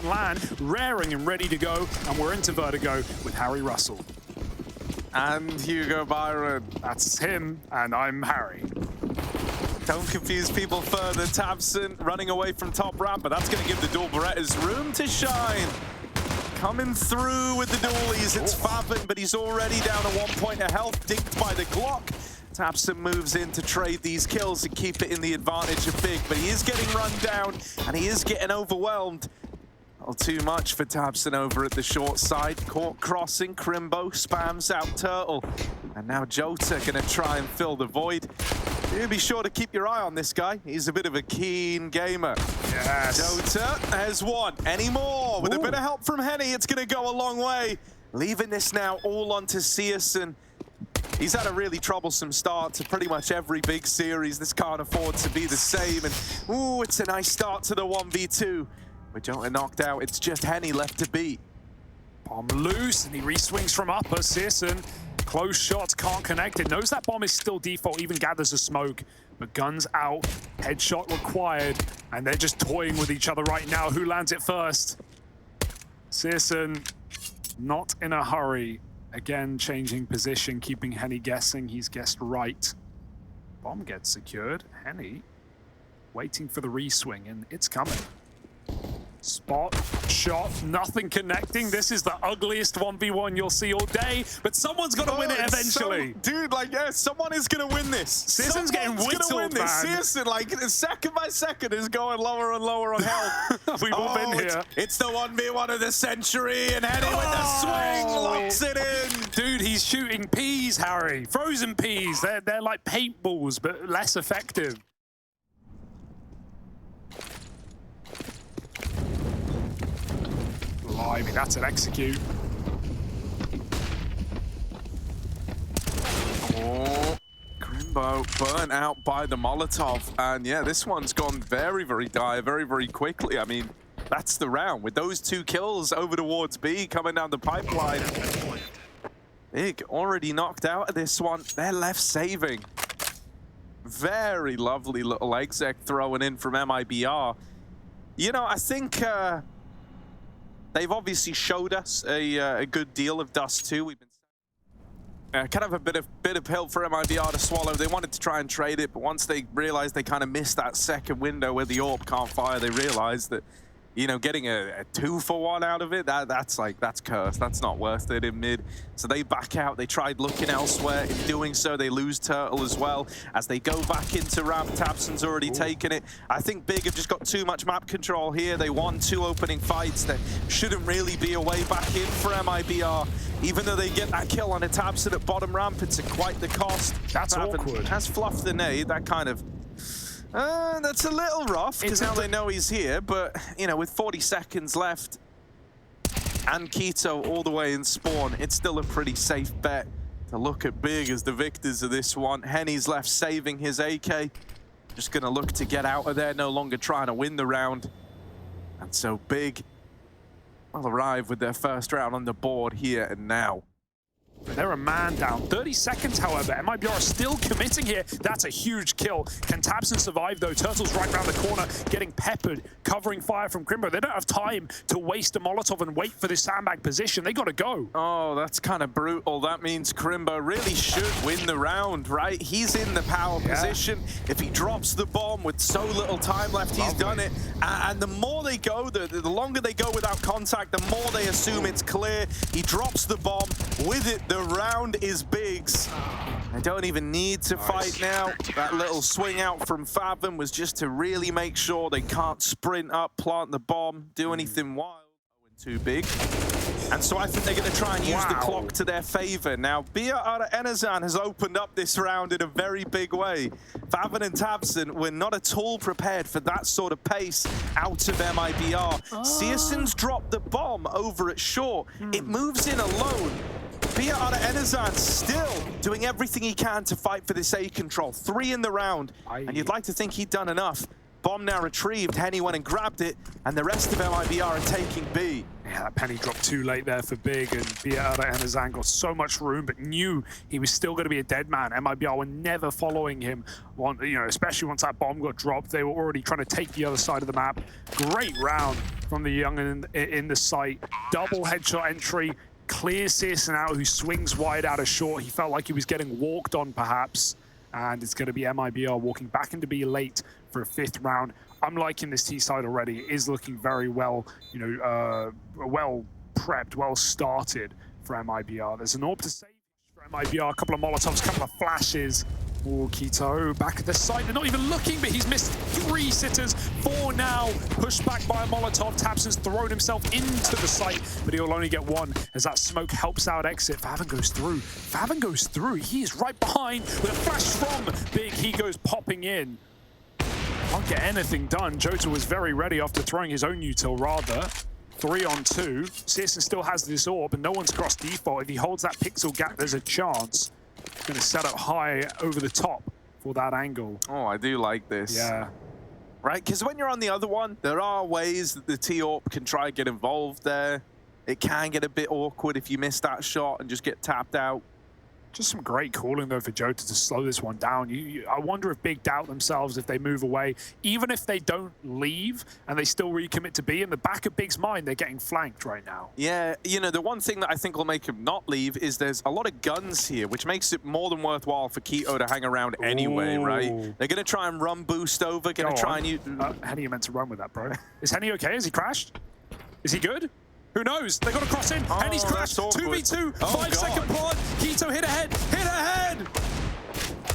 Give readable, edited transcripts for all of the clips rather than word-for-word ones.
on land, raring and ready to go, and we're into Vertigo with Harry Russell. And Hugo Byron. That's him, and I'm Harry. Don't confuse people further. tabseN running away from top ramp, but that's going to give the dual Berettas room to shine. Coming through with the dualies, it's faveN, but he's already down to 1 point of health, dinked by the Glock. tabseN moves in to trade these kills and keep it in the advantage of Big, but he is getting run down, and he is getting overwhelmed. Well, too much for tabseN over at the short side. Caught crossing, Crimbo spams out Turtle. And now Jota gonna try and fill the void. Do be sure to keep your eye on this guy. He's a bit of a keen gamer. Yes. Jota has won. Any more? With a bit of help from Henny, it's gonna go a long way. Leaving this now all onto CSGO. He's had a really troublesome start to pretty much every big series. This can't afford to be the same. And ooh, it's a nice start to the 1v2. With Jota knocked out, it's just Henny left to beat. Bomb loose, and he re-swings from upper. CSGO, close shots, can't connect it. Knows that bomb is still default, even gathers a smoke. But guns out, headshot required, and they're just toying with each other right now. Who lands it first? CSGO, not in a hurry. Again, changing position, keeping Henny guessing. He's guessed right. Bomb gets secured. Henny waiting for the re-swing, and it's coming. Spot, shot, nothing connecting. This is the ugliest 1v1 you'll see all day, but someone's got to win it eventually. Dude, like, yeah, someone is going to win this. CSGO's getting whittled, man. CSGO, like, second by second is going lower and lower on health. We've all been here. It's the 1v1 of the century, and Henny with the swing locks it in. Dude, he's shooting peas, Harry. Frozen peas. They're like paintballs, but less effective. I mean, that's an execute. Oh, Crimbo burnt out by the Molotov. And yeah, this one's gone very, very dire, very, very quickly. I mean, that's the round. With those 2 kills over towards B coming down the pipeline. Big already knocked out of this one. They're left saving. Very lovely little exec throwing in from MIBR. You know, I think... they've obviously showed us a good deal of Dust 2. We've been kind of a bit of pill for MIBR to swallow. They wanted to try and trade it, but once they realized they kind of missed that second window where the AWP can't fire, they realized that, you know, getting a 2-for-1 out of it, that's cursed. That's not worth it in mid. So they back out. They tried looking elsewhere. In doing so, they lose Turtle as well. As they go back into ramp, tabseN's already taken it. I think Big have just got too much map control here. They won 2 opening fights. There shouldn't really be a way back in for MIBR. Even though they get that kill on a tabseN at bottom ramp, it's at quite the cost. That's awkward. Has fluffed the nade. That kind of... that's a little rough, because now they know he's here, but, you know, with 40 seconds left and Keto all the way in spawn, it's still a pretty safe bet to look at Big as the victors of this one. Henny's left saving his AK, just going to look to get out of there, no longer trying to win the round. And so Big will arrive with their first round on the board here and now. They're a man down. 30 seconds, however. MIBR still committing here. That's a huge kill. Can tabseN survive, though? Turtle's right around the corner, getting peppered, covering fire from Crimbo. They don't have time to waste a Molotov and wait for this sandbag position. They got to go. Oh, that's kind of brutal. That means Crimbo really should win the round, right? He's in the power position. If he drops the bomb with so little time left, he's done it. And the more they go, the longer they go without contact, the more they assume it's clear. He drops the bomb. With it, the round is Big's. They don't even need to fight now. That little swing out from faveN was just to really make sure they can't sprint up, plant the bomb, do anything wild. Too big. And so I think they're going to try and use the clock to their favor. Now, BR Enazan has opened up this round in a very big way. faveN and tabseN were not at all prepared for that sort of pace out of MIBR. CSGO's dropped the bomb over at short. It moves in alone. BR Enazan still doing everything he can to fight for this A control. 3 in the round. And you'd like to think he'd done enough. Bomb now retrieved. Henny went and grabbed it, and the rest of MIBR are taking B. Yeah, that penny dropped too late there for Big, and BR and Azan got so much room, but knew he was still going to be a dead man. MIBR were never following him, especially once that bomb got dropped. They were already trying to take the other side of the map. Great round from the young in the site. Double headshot entry, clears CSGO out, who swings wide out of short. He felt like he was getting walked on, perhaps, and it's going to be MIBR walking back into B late for a 5th round. I'm liking this T side already. It is looking very well, well prepped, well started for MIBR. There's an AWP to save for MIBR, a couple of Molotovs, a couple of flashes. Oh, Quito back at the site. They're not even looking, but he's missed 3 sitters, 4 now. Pushed back by a Molotov. tabseN's thrown himself into the site, but he'll only get 1 as that smoke helps out exit. Faven goes through. Faven goes through. He is right behind with a flash from Big. He goes popping in. Can't get anything done. Jota was very ready after throwing his own util rather. 3 on 2. CSGO still has this AWP, and no one's crossed default. If he holds that pixel gap, there's a chance. He's going to set up high over the top for that angle. Oh, I do like this. Yeah. Right, because when you're on the other one, there are ways that the T-AWP can try and get involved there. It can get a bit awkward if you miss that shot and just get tapped out. Just some great calling, though, for Jota to slow this one down. I wonder if Big doubt themselves if they move away. Even if they don't leave and they still recommit to B, in the back of Big's mind, they're getting flanked right now. Yeah, the one thing that I think will make him not leave is there's a lot of guns here, which makes it more than worthwhile for Quito to hang around anyway, right? They're going to try and run boost over, going to try and use... Henny, you meant to run with that, bro. Is Henny okay? Has he crashed? Is he good? Who knows? They got to cross in. Henny's crashed. 2v2. 5-second plant. Quito hit ahead. Hit ahead.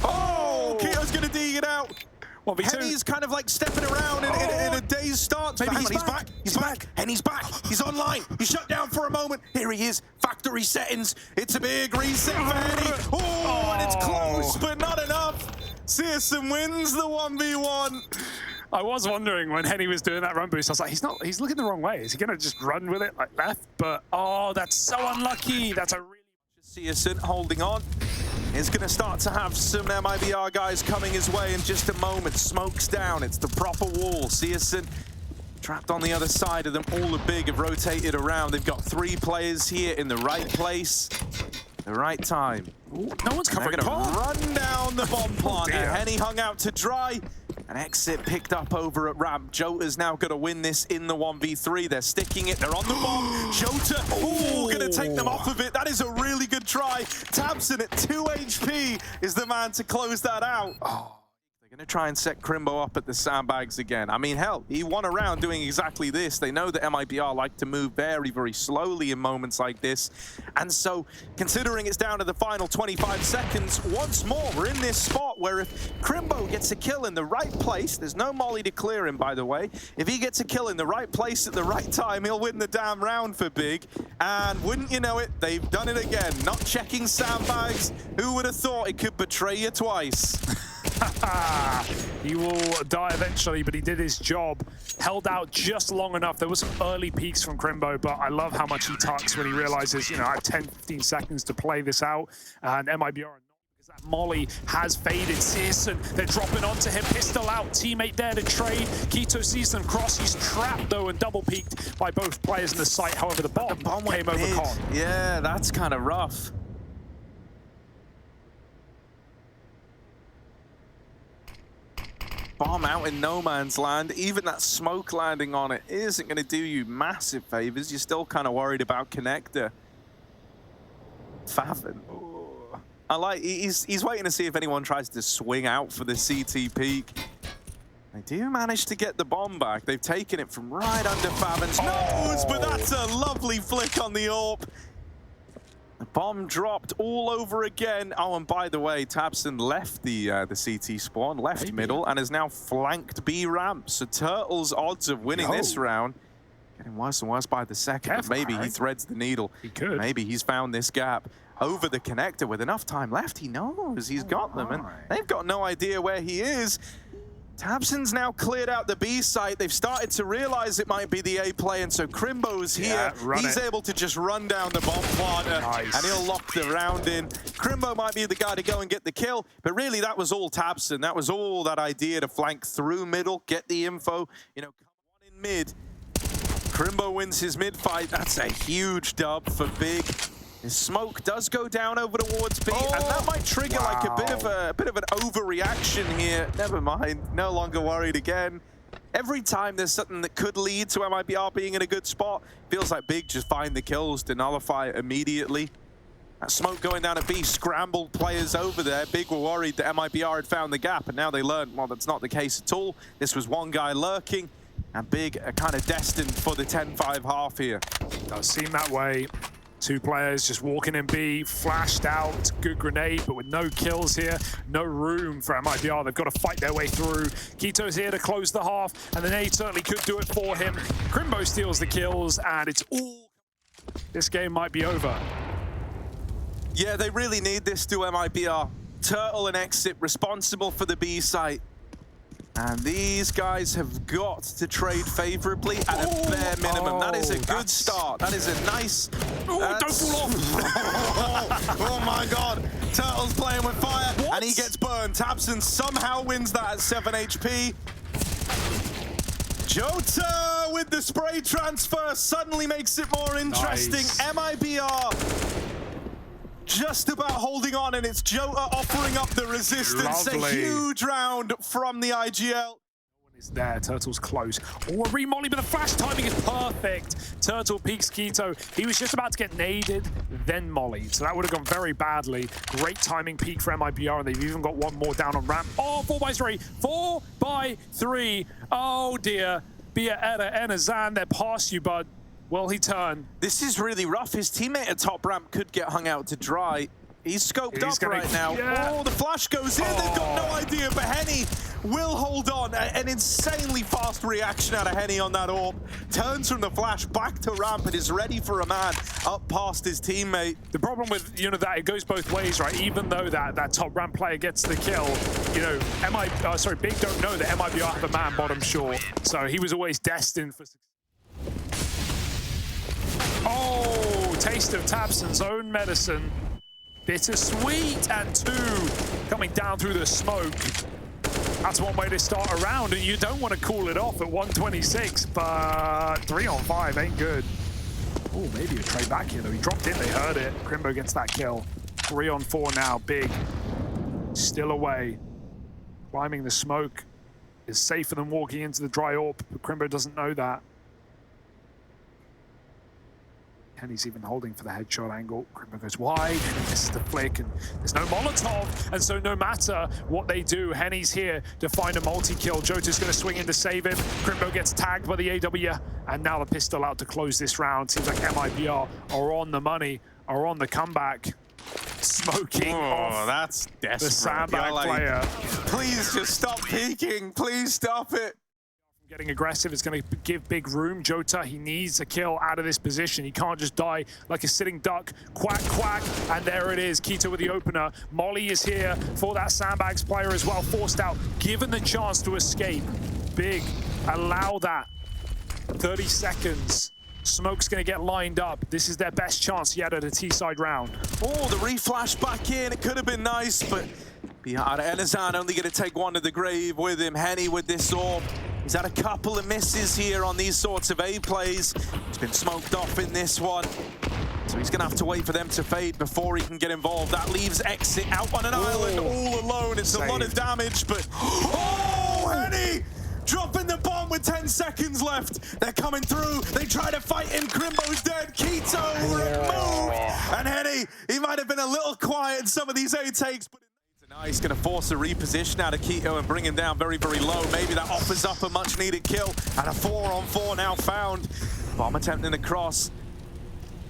Oh, Quito's going to dig it out. 1v2. Henny's kind of like stepping around in a day's start. Maybe he's back. He's back. Henny's back. He's online. He shut down for a moment. Here he is. Factory settings. It's a big reset for Henny. Oh, and it's close, but not enough. CSGO wins the 1v1. I was wondering when Henny was doing that run boost, I was like, he's looking the wrong way. Is he going to just run with it like left? But, oh, that's so unlucky. That's a really... CSGO holding on. Is going to start to have some MIBR guys coming his way in just a moment. Smoke's down. It's the proper wall. CSGO trapped on the other side of them. All the Big have rotated around. They've got 3 players here in the right place, the right time. Ooh, no one's covering. They're going to run down the bomb plant. Oh, Henny hung out to dry. An exit picked up over at ramp. Jota's now going to win this in the 1v3. They're sticking it. They're on the bomb. Jota, going to take them off of it. That is a really good try. tabseN at 2 HP is the man to close that out. Oh. They're going to try and set Crimbo up at the sandbags again. I mean, hell, he won a round doing exactly this. They know that MIBR like to move very, very slowly in moments like this. And so, considering it's down to the final 25 seconds, once more, we're in this spot where if Crimbo gets a kill in the right place, there's no molly to clear him, by the way. If he gets a kill in the right place at the right time, he'll win the damn round for Big. And wouldn't you know it, they've done it again. Not checking sandbags. Who would have thought it could betray you twice? He will die eventually, but he did his job. Held out just long enough. There was some early peaks from Crimbo, but I love how much he tucks when he realizes, I have 10, 15 seconds to play this out. And MIBR are not, because that molly has faded. CSGO, they're dropping onto him. Pistol out, teammate there to trade. Quito sees them cross. He's trapped, though, and double peeked by both players in the site. However, the bomb came over Con. Yeah, that's kind of rough. Bomb out in no man's land. Even that smoke landing on it isn't going to do you massive favors. You're still kind of worried about connector. Faven. I like, he's waiting to see if anyone tries to swing out for the CT peak. They do manage to get the bomb back. They've taken it from right under Faven's nose, but that's a lovely flick on the AWP. The bomb dropped all over again. Oh, and by the way, tabseN left the CT spawn, left middle, and has now flanked B ramp. So Turtle's odds of winning this round getting worse and worse by the second. Careful, maybe he threads the needle. He could. Maybe he's found this gap over the connector with enough time left. He knows he's got them, and they've got no idea where he is. tabseN's now cleared out the B site. They've started to realize it might be the A play, and so Crimbo's here. He's able to just run down the bomb planter, and he'll lock the round in. Crimbo might be the guy to go and get the kill, but really that was all tabseN. That was all that idea to flank through middle, get the info, you know, come on in mid. Crimbo wins his mid fight. That's a huge dub for Big. His smoke does go down over towards B, and that might trigger like a bit of an overreaction here. Never mind, no longer worried again. Every time there's something that could lead to MIBR being in a good spot, feels like Big just find the kills to nullify it immediately. That smoke going down at B scrambled players over there. Big were worried that MIBR had found the gap, and now they learned, well, that's not the case at all. This was one guy lurking, and Big are kind of destined for the 10-5 half here. Does seem that way. Two players just walking in B, flashed out, good grenade, but with no kills here, no room for MIBR. They've got to fight their way through. Kito's here to close the half, and the nade certainly could do it for him. Crimbo steals the kills, and it's all... This game might be over. Yeah, they really need this to MIBR. Turtle and Exit responsible for the B site. And these guys have got to trade favorably at a bare minimum. That is a good start. That is a nice... Don't fall off! Oh my god. Turtle's playing with fire, and he gets burned. tabseN somehow wins that at 7 HP. Jota with the spray transfer suddenly makes it more interesting. MIBR just about holding on, and it's Jota offering up the resistance. Lovely. A huge round from the IGL. No one is there. Turtle's close. Oh, a re-molly, but the flash timing is perfect. Turtle peeks Kito. He was just about to get naded, then mollied. So that would have gone very badly. Great timing peek for MIBR, and they've even got one more down on ramp. Oh, 4x3. 4x3. Oh, dear. Bia, Eda, Enazan, they're past you, bud. Will he turn? This is really rough. His teammate at top ramp could get hung out to dry. He's scoped up right now. Yeah. Oh, the flash goes in. They've got no idea, but Henny will hold on. An insanely fast reaction out of Henny on that AWP. Turns from the flash back to ramp and is ready for a man up past his teammate. The problem with, you know, that it goes both ways, right? Even though that top ramp player gets the kill, you know, Big don't know that MIBR have a man bottom short. So he was always destined for success. Oh, taste of tabseN's own medicine. Bittersweet, and two coming down through the smoke. That's one way to start a round, and you don't want to cool it off at 126, but 3 on 5 ain't good. Oh, maybe a trade back here, though. He dropped in, they heard it. Crimbo gets that kill. 3 on 4 now, Big. Still away. Climbing the smoke is safer than walking into the dry AWP, but Crimbo doesn't know that. Henny's even holding for the headshot angle. Crimbo goes wide, and he misses the flick, and there's no Molotov, and so no matter what they do, Henny's here to find a multi-kill. Jota's going to swing in to save him. Crimbo gets tagged by the AW, and now the pistol out to close this round. Seems like MIBR are on the money, are on the comeback. Smoking off that's desperate. The sandbag player. Please just stop peeking. Please stop it. Getting aggressive, it's going to give Big room. Jota, he needs a kill out of this position. He can't just die like a sitting duck. Quack, quack, and there it is. Kito with the opener. Molly is here for that sandbags player as well. Forced out, given the chance to escape. Big, allow that. 30 seconds. Smoke's going to get lined up. This is their best chance yet at a T-side round. Oh, the reflash back in. It could have been nice, but behind Enazan only going to take one to the grave with him. Henny with this AWP. He's had a couple of misses here on these sorts of A plays. He's been smoked off in this one. So he's going to have to wait for them to fade before he can get involved. That leaves Exit out on an island all alone. It's a lot of damage, but... Oh, Henny! Dropping the bomb with 10 seconds left. They're coming through. They try to fight him. Crimbo's dead. Kito removed. And Henny, he might have been a little quiet in some of these A takes, but now he's going to force a reposition out of Kito and bring him down very, very low. Maybe that offers up a much-needed kill. And a 4-on-4 now found. Bomb attempting across.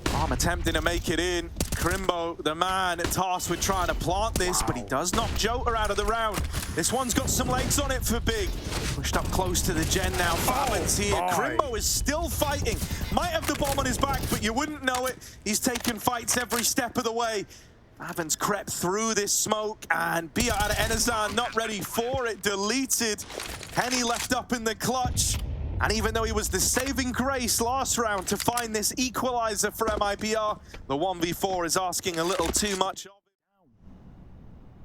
Bomb attempting to make it in. Crimbo, the man tasked with trying to plant this, but he does knock Jota out of the round. This one's got some legs on it for Big. Pushed up close to the gen now. Fallon's here. Crimbo is still fighting. Might have the bomb on his back, but you wouldn't know it. He's taking fights every step of the way. Avens crept through this smoke, and Bia out of Enazan not ready for it, deleted. Henny left up in the clutch. And even though he was the saving grace last round to find this equalizer for MIBR, the 1v4 is asking a little too much of it.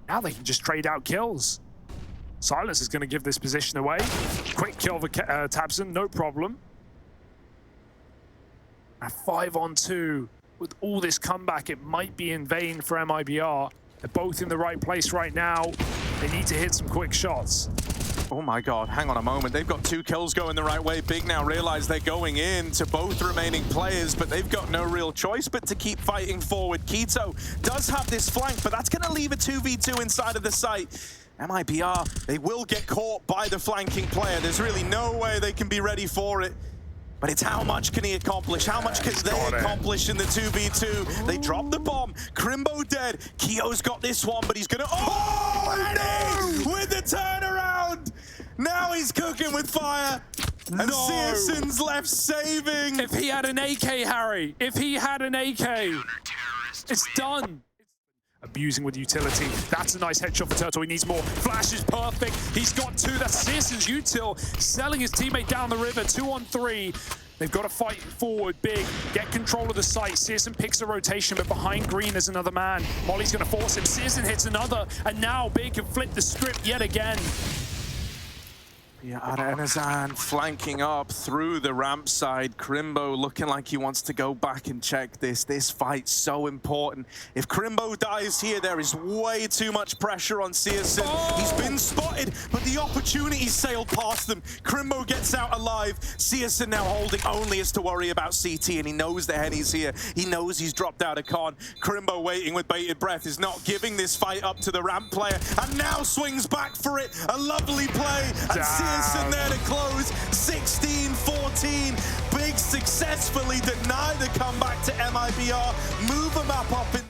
Now they can just trade out kills. Silence is going to give this position away. Quick kill for Tabson, no problem. A 5-on-2. With all this comeback, it might be in vain for MIBR. They're both in the right place right now. They need to hit some quick shots. Oh my god, hang on a moment. They've got 2 kills going the right way. Big now realize they're going in to both remaining players, but they've got no real choice but to keep fighting forward. Keto does have this flank, but that's going to leave a 2v2 inside of the site. MIBR, they will get caught by the flanking player. There's really no way they can be ready for it. But it's how much can he accomplish? How much can they accomplish in the 2v2? They drop the bomb. Crimbo dead. Keo's got this one, but he's gonna... Oh, no! With the turnaround! Now he's cooking with fire. And Searson's left saving. If he had an AK, Harry. If he had an AK. It's done. Abusing with utility. That's a nice headshot for Turtle. He needs more. Flash is perfect. He's got 2. That's Searson's util. Selling his teammate down the river. 2-on-3. They've got to fight forward big. Get control of the site. Searson picks a rotation, but behind Green there's another man. Molly's going to force him. Searson hits another. And now Big can flip the script yet again. Yeah, Enazan flanking up through the ramp side. Crimbo looking like he wants to go back and check this. This fight's so important. If Crimbo dies here, there is way too much pressure on Searson. He's been spotted, but the opportunity sailed past them. Crimbo gets out alive. Searson now holding only has to worry about CT, and he knows the Henny's here. He knows he's dropped out of con. Crimbo waiting with bated breath is not giving this fight up to the ramp player, and now swings back for it. A lovely play, and Searson there to close. 16-14. Big successfully deny the comeback to MIBR. Move them up in